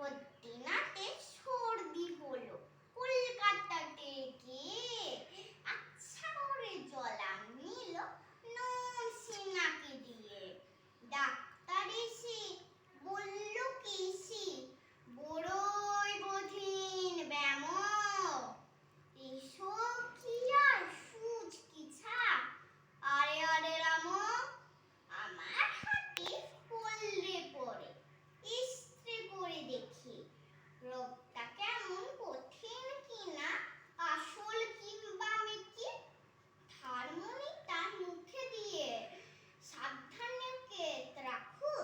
ভর্তিনাথের সর্দি হলো কলকাতাতে গিয়ে। আচ্ছা করে জলাম নিল নরসিনাকে দিয়ে। ডাক্তার এসে বলল কেসি বড়ই কঠিন ব্যাম। এসব কি আর সুচ কি ছাপ? আরে আরে রাম, আমার হাতে পড়লে পড়ে ইস্ত্রি করে দেখি রোগটা কেমন কঠিন কিনা আসল কিংবা মেকি। থার্মোমিটার মুখে দিয়ে সাবধানে রাখো।